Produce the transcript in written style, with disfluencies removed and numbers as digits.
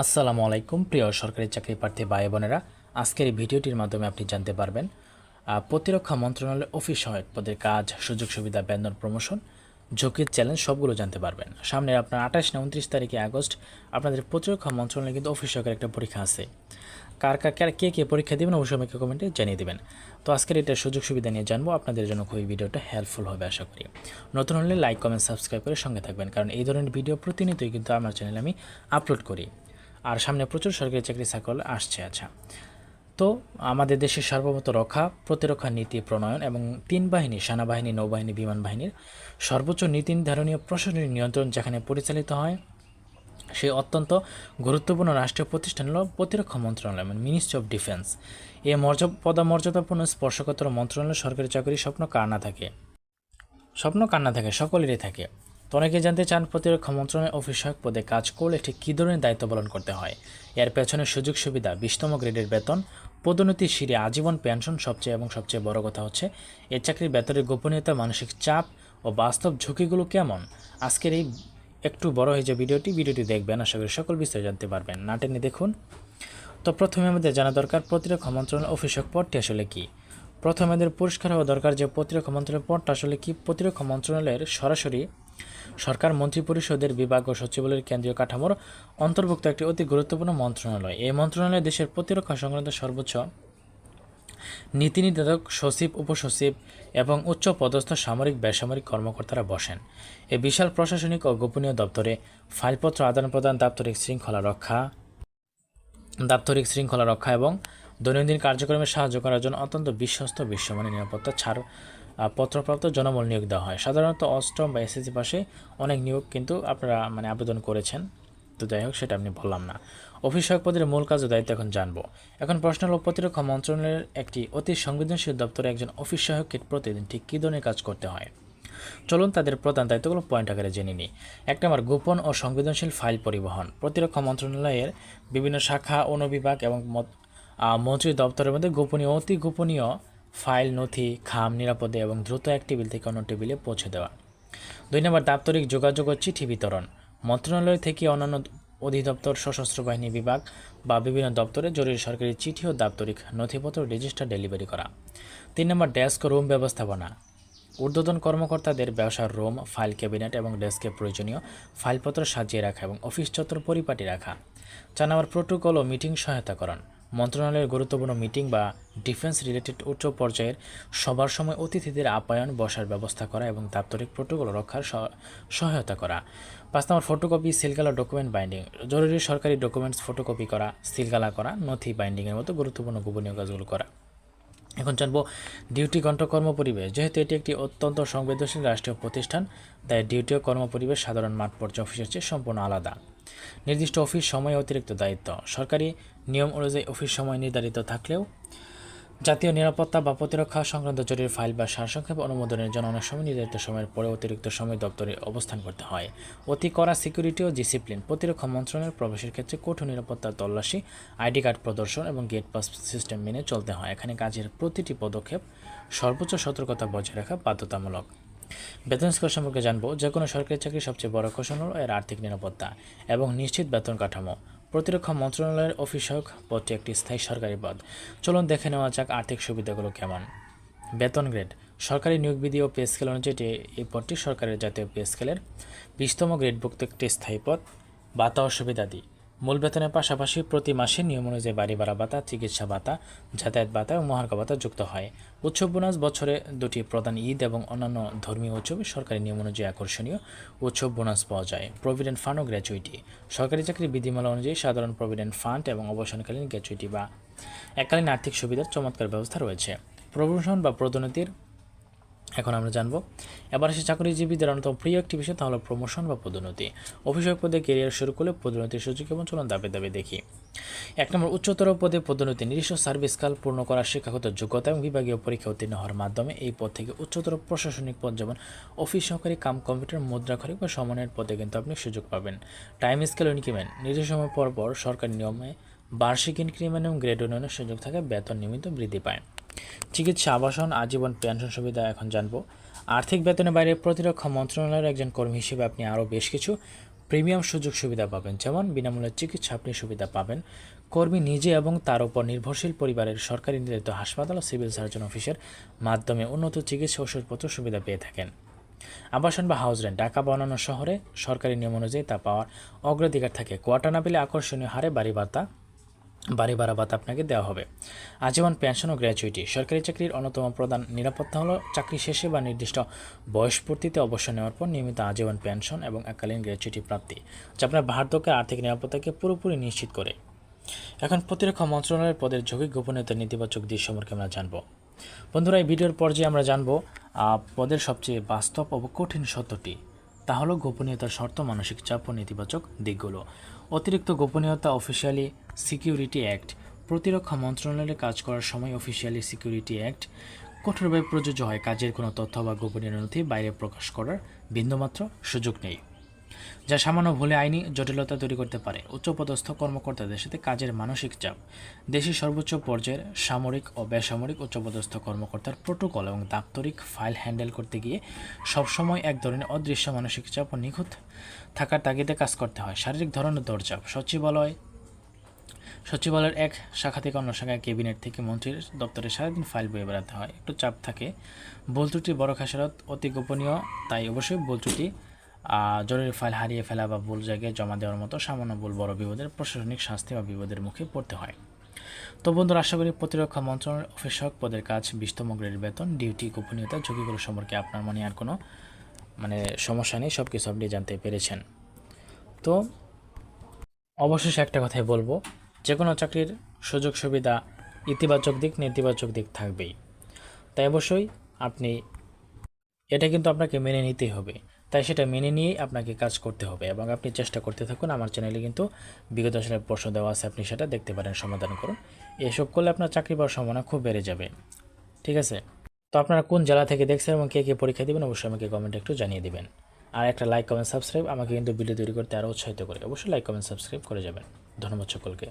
আসসালামু আলাইকুম প্রিয় সরকারি চাকরি প্রার্থী ভাই বোনেরা, আজকের এই ভিডিওটির মাধ্যমে আপনি জানতে পারবেন প্রতিরক্ষা মন্ত্রণালয়ের অফিস সহায়ক পদের কাজ, সুযোগ সুবিধা, বেতন, প্রমোশন, ঝুঁকির চ্যালেঞ্জ সবগুলো জানতে পারবেন। সামনে আপনার 28 না 29 তারিখে আগস্ট আপনাদের প্রতিরক্ষা মন্ত্রণালয়ে কিন্তু অফিস সহায়কের একটা পরীক্ষা আছে। কে কে পরীক্ষা দেবেন অবশ্যই আমাকে কমেন্টে জানিয়ে দেবেন। তো আজকের এটা সুযোগ সুবিধা নিয়ে জানবো, আপনাদের জন্য খুবই ভিডিওটা হেল্পফুল হবে আশা করি। নতুন হলে লাইক, কমেন্ট, সাবস্ক্রাইব করে সঙ্গে থাকবেন, কারণ এই ধরনের ভিডিও প্রতিনিয়তই কিন্তু আমার চ্যানেলে আমি আপলোড করি। আর সামনে প্রচুর সরকারি চাকরি সার্কুল আসছে। আচ্ছা, তো আমাদের দেশের সার্বভৌমত্ব রক্ষা, প্রতিরক্ষা নীতি প্রণয়ন এবং তিন বাহিনী সেনাবাহিনী, নৌবাহিনী, বিমান বাহিনীর সর্বোচ্চ নীতি নির্ধারণীয় প্রশাসনিক নিয়ন্ত্রণ যেখানে পরিচালিত হয়, সেই অত্যন্ত গুরুত্বপূর্ণ রাষ্ট্রীয় প্রতিষ্ঠান হল প্রতিরক্ষা মন্ত্রণালয়, মানে মিনিস্ট্রি অফ ডিফেন্স। এই মর্যাদাপূর্ণ স্পর্শকাতর মন্ত্রণালয় সরকারি চাকরির স্বপ্ন কার না থাকে, সকলেরই থাকে। তো অনেকে জানতে চান প্রতিরক্ষা মন্ত্রণালয়ের অফিস সহায়ক পদে কাজ করলে ঠিক কী ধরনের দায়িত্ব পালন করতে হয়। এর পেছনে সুযোগ সুবিধা, 20তম গ্রেডের বেতন, পদোন্নতি, সিঁড়ি, আজীবন পেনশন, সবচেয়ে বড় কথা হচ্ছে এই চাকরির বেতনের গোপনীয়তা, মানসিক চাপ ও বাস্তব ঝুঁকিগুলো কেমন। আজকের এই একটু বড় হয়ে যে ভিডিওটি দেখবেন, আশা করি সকল বিস্তারিত জানতে পারবেন, না টেনে দেখুন। তো প্রথমে আমাদের জানা দরকার প্রতিরক্ষা মন্ত্রণালয়ের অফিস সহায়ক পদটি আসলে কী। প্রথমে আমাদের পরিষ্কার হওয়া দরকার যে প্রতিরক্ষা মন্ত্রণালয়ের পদটা আসলে কি। প্রতিরক্ষা মন্ত্রণালয়ের সরাসরি সরকার মন্ত্রিপরিষদের বিভাগ ও সচিবালয়ের কেন্দ্রীয় কাঠামোর অন্তর্ভুক্ত একটি অতি গুরুত্বপূর্ণ মন্ত্রণালয়। এই মন্ত্রণালয় দেশের প্রতিরক্ষা সংক্রান্ত সর্বোচ্চ নীতি নির্ধারক, সচিব, উপসচিব এবং উচ্চ পদস্থ সামরিক বেসামরিক কর্মকর্তারা বসেন। এই বিশাল প্রশাসনিক ও গোপনীয় দপ্তরে ফাইলপত্র আদান প্রদান, দাপ্তরিক শৃঙ্খলা রক্ষা এবং দৈনন্দিন কার্যক্রমে সাহায্য করার জন্য অত্যন্ত বিশ্বস্ত বিশ্বমানের নিরাপত্তা পত্রপ্রাপ্ত জনবল নিয়োগ দেওয়া হয়। সাধারণত অষ্টম বা এসএসসি পাশে অনেক নিয়োগ কিন্তু আপনারা আবেদন করেছেন। তো যাই হোক, সেটা আমি বললাম না। অফিস সহায়ক পদের মূল কাজ ও দায়িত্ব এখন জানবো। এখন প্রশ্ন হলো, প্রতিরক্ষা মন্ত্রণালয়ের একটি অতি সংবেদনশীল দপ্তরে একজন অফিস সহায়ককে প্রতিদিন ঠিক কী ধরনের কাজ করতে হয়। চলুন তাদের প্রধান দায়িত্বগুলো পয়েন্ট আকারে জেনে নিই। এক নম্বর, গোপন ও সংবেদনশীল ফাইল পরিবহন। প্রতিরক্ষা মন্ত্রণালয়ের বিভিন্ন শাখা, অনুবিভাগ এবং মন্ত্রী দপ্তরের মধ্যে অতি গোপনীয় ফাইল, নথি, খাম নিরাপদে এবং দ্রুত এক টেবিল থেকে অন্য টেবিলে পৌঁছে দেওয়া। 2 নম্বর, দাপ্তরিক যোগাযোগ ও চিঠি বিতরণ। মন্ত্রণালয় থেকে অন্যান্য অধিদপ্তর, সশস্ত্র বাহিনী বিভাগ বা বিভিন্ন দপ্তরে জরুরি সরকারি চিঠি ও দাপ্তরিক নথিপত্র রেজিস্টার ডেলিভারি করা। 3 নম্বর, ডেস্ক ও রুম ব্যবস্থাপনা। ঊর্ধ্বতন কর্মকর্তাদের ব্যবসার রুম, ফাইল ক্যাবিনেট এবং ডেস্কে প্রয়োজনীয় ফাইলপত্র সাজিয়ে রাখা এবং অফিস চত্বর পরিপাটি রাখা। 4 নম্বর, প্রোটোকল ও মিটিং সহায়তাকরণ। মন্ত্রণালয়ের গুরুত্বপূর্ণ মিটিং বা ডিফেন্স রিলেটেড উচ্চ পর্যায়ের সবার সময় অতিথিদের আপ্যায়ন, বসার ব্যবস্থা করা এবং দাপ্তরিক প্রোটোকল রক্ষার সহায়তা করা। 5 নম্বর, ফটোকপি, সিলগালা, ডকুমেন্ট বাইন্ডিং। জরুরি সরকারি ডকুমেন্টস ফটোকপি করা, সিলগালা করা, নথি বাইন্ডিংয়ের মতো গুরুত্বপূর্ণ গোপনীয় কাজগুলো করা। এখন জানবো ডিউটি ঘণ্টা কর্মপরিবেশ। যেহেতু এটি একটি অত্যন্ত সংবেদনশীল রাষ্ট্রীয় প্রতিষ্ঠান, তাই ডিউটি ও কর্মপরিবেশ সাধারণ মাঠ পর্যায়ে অফিসের চেয়ে সম্পূর্ণ আলাদা। নির্দিষ্ট অফিস সময়ে অতিরিক্ত দায়িত্ব। সরকারি নিয়ম অনুযায়ী অফিস সময় নির্ধারিত থাকলেও জাতীয় নিরাপত্তা বা প্রতিরক্ষা সংক্রান্ত জরুরি ফাইল বা সারসংক্ষেপ অনুমোদনের জন্য অনেক সময় নির্ধারিত সময়ের পরে অতিরিক্ত সময় দপ্তরে অবস্থান করতে হয়। অতি কড়া সিকিউরিটি ও ডিসিপ্লিন। প্রতিরক্ষা মন্ত্রণালয়ের প্রবেশের ক্ষেত্রে কঠোর নিরাপত্তা, তল্লাশি, আইডি কার্ড প্রদর্শন এবং গেট পাস সিস্টেম মেনে চলতে হয়। এখানে কাজের প্রতিটি পদক্ষেপ সর্বোচ্চ সতর্কতা বজায় রাখা বাধ্যতামূলক। বেতন স্কেল সম্পর্কে জানবো। যে কোনো সরকারি চাকরির সবচেয়ে বড় কৌশল হল এর আর্থিক নিরাপত্তা এবং নিশ্চিত বেতন কাঠামো। প্রতিরক্ষা মন্ত্রণালয়ের অফিস সহায়ক পদটি একটি স্থায়ী সরকারি পদ। চলুন দেখে নেওয়া যাক আর্থিক সুবিধাগুলো কেমন। বেতন গ্রেড। সরকারি নিয়োগ বিধি ও পে স্কেল অনুযায়ী এই পদটি সরকারের জাতীয় পে স্কেলের 20তম গ্রেডভুক্ত একটি স্থায়ী পদ। ভাতা ও সুবিধাদি। মূল বেতনের পাশাপাশি প্রতি মাসে নিয়ম অনুযায়ী বাড়ি ভাড়া ভাতা, চিকিৎসা ভাতা, যাতায়াত ভাতা এবং মহার্ঘ ভাতা যুক্ত হয়। উৎসব বোনাস। বছরে 2টি প্রধান ঈদ এবং অন্যান্য ধর্মীয় উৎসবে সরকারি নিয়ম অনুযায়ী আকর্ষণীয় উৎসব বোনাস পাওয়া যায়। প্রভিডেন্ট ফান্ড ও গ্র্যাচুইটি। সরকারি চাকরির বিধিমালা অনুযায়ী সাধারণ প্রভিডেন্ট ফান্ড এবং অবসরকালীন গ্র্যাচুইটি বা এককালীন আর্থিক সুবিধার চমৎকার ব্যবস্থা রয়েছে। প্রমোশন বা পদোন্নতির এখন আমরা জানবো। এবার আসে চাকরিজীবীদের অন্যতম প্রিয় একটি বিষয়, তা হলো প্রমোশন বা পদোন্নতি। অফিসক পদে কেরিয়ার শুরু করলে পদোন্নতির সুযোগ এবং চলুন দাবে দেখি। 1 নম্বর, উচ্চতর পদে পদোন্নতি। নির্দিষ্ট সার্ভিসকাল পূর্ণ করা, শিক্ষাগত যোগ্যতা এবং বিভাগীয় পরীক্ষা উত্তীর্ণ হওয়ার মাধ্যমে এই পদ থেকে উচ্চতর প্রশাসনিক পদ যেমন অফিস সহকারী কাম কম্পিউটার মুদ্রাক্ষরিক বা সমন্বয়ের পদে কিন্তু আপনি সুযোগ পাবেন। Time scale increment. নির্দিষ্ট সময় পর পর সরকারি নিয়মে বার্ষিক ইনক্রিমেন্ট এবং গ্রেড উন্নয়নের সুযোগ থাকে, বেতন নিয়মিত বৃদ্ধি পায়। চিকিৎসা, আবাসন, আজীবন পেনশন সুবিধা এখন জানবো। আর্থিক বেতনের বাইরে প্রতিরক্ষা মন্ত্রণালয়ের একজন কর্মী হিসেবে আপনি আরও বেশ কিছু প্রিমিয়াম সুযোগ সুবিধা পাবেন, যেমন বিনামূল্যে চিকিৎসা আপনি সুবিধা পাবেন। কর্মী নিজে এবং তার উপর নির্ভরশীল পরিবারের সরকারি নির্ধারিত হাসপাতাল ও সিভিল সার্জন অফিসের মাধ্যমে উন্নত চিকিৎসা ওষুধপত্র সুবিধা পেয়ে থাকেন। আবাসন বা হাউস রেন্ট, ঢাকা বা অন্যান্য শহরে সরকারি নিয়ম অনুযায়ী তা পাওয়ার অগ্রাধিকার থাকে। কোয়ার্টার না পেলে আকর্ষণীয় হারে বাড়ি ভাড়া ভাতা আপনাকে দেওয়া হবে। আজীবন পেনশন ও গ্র্যাচুইটি, সরকারি চাকরির অন্যতম প্রধান নিরাপত্তা হলো চাকরি শেষে বা নির্দিষ্ট বয়সপূর্তিতে অবসর নেওয়ার পর নিয়মিত আজীবন পেনশন এবং এককালীন গ্র্যাচুইটি প্রাপ্তি, যা আপনার বার্ধক্যের আর্থিক নিরাপত্তাকে পুরোপুরি নিশ্চিত করে। এখন প্রতিরক্ষা মন্ত্রণালয়ের পদের ঝুঁকি গোপনীয়তার নেতিবাচক দিক সম্পর্কে আমরা জানব। বন্ধুরা, এই ভিডিওর পর্যায়ে আমরা জানব পদের সবচেয়ে বাস্তব ও কঠিন সত্যটি, তা হলো গোপনীয়তার শর্ত, মানসিক চাপ ও নেতিবাচক দিকগুলো। অতিরিক্ত গোপনীয়তা, অফিসিয়ালি সিকিউরিটি অ্যাক্ট। প্রতিরক্ষা মন্ত্রণালয়ে কাজ করার সময় অফিসিয়ালি সিকিউরিটি অ্যাক্ট কঠোরভাবে প্রযোজ্য হয়। কাজের কোনো তথ্য বা গোপনীয় নথি বাইরে প্রকাশ করার বিন্দুমাত্র সুযোগ নেই, যা সামান্য ভুলে আইনি জটিলতা তৈরি করতে পারে। উচ্চপদস্থ কর্মকর্তাদের সাথে কাজের মানসিক চাপ। দেশের সর্বোচ্চ পর্যায়ের সামরিক ও বেসামরিক উচ্চপদস্থ কর্মকর্তার প্রোটোকল এবং দাপ্তরিক ফাইল হ্যান্ডেল করতে গিয়ে সবসময় এক ধরনের অদৃশ্য মানসিক চাপ ও নিখুঁত থাকার তাগিদে কাজ করতে হয়। শারীরিক ধরনের দৌড়চাপ। সচিবালয়ের এক শাখা থেকে অন্য শাখায়, ক্যাবিনেট থেকে মন্ত্রীর দপ্তরে সারাদিন ফাইল বয়ে বেড়াতে হয়, একটু চাপ থাকে। ভুল ত্রুটি বড় খেসারত, অতি গোপনীয়, তাই অবশ্যই ভুল ত্রুটি, জরুরি ফাইল হারিয়ে ফেলা বা ভুল জায়গায় জমা দেওয়ার মতো সামান্য ভুল বড় বিপদের প্রশাসনিক শাস্তি বা বিপদের মুখে পড়তে হয়। তো বন্ধুরা, আশা করি প্রতিরক্ষা মন্ত্রণালয়ের অফিসক পদের কাজ, 20তম গ্রেডের বেতন, ডিউটি, গোপনীয়তা, ঝুঁকিগুলো সম্পর্কে আপনার মনে আর কোনো সমস্যা নেই, সব কিছু আপনি জানতে পেরেছেন। তো অবশেষে একটা কথাই বলবো, যে কোনো চাকরির সুযোগ সুবিধা, ইতিবাচক দিক, নেতিবাচক দিক থাকবেই। তাই অবশ্যই আপনি এটা কিন্তু আপনাকে মেনে নিতেই হবে। তাই সেটা মেনে নিয়েই আপনাকে কাজ করতে হবে এবং আপনি চেষ্টা করতে থাকুন। আমার চ্যানেলে কিন্তু বিগত সালের প্রশ্ন দেওয়া আছে, আপনি সেটা দেখতে পারেন, সমাধান করুন। এসব করলে আপনার চাকরি পাওয়ার সম্ভাবনা খুব বেড়ে যাবে। ঠিক আছে? তো আপনারা কোন জেলা থেকে দেখছেন এবং কে কে পরীক্ষা দেবেন অবশ্যই আমাকে কমেন্টে একটু জানিয়ে দিবেন। আর একটা লাইক, কমেন্ট, সাবস্ক্রাইব আমাকে কিন্তু ভিডিও তৈরি করতে আরও উৎসাহিত করে। অবশ্যই লাইক, কমেন্ট, সাবস্ক্রাইব করে যাবেন। ধন্যবাদ সকলকে।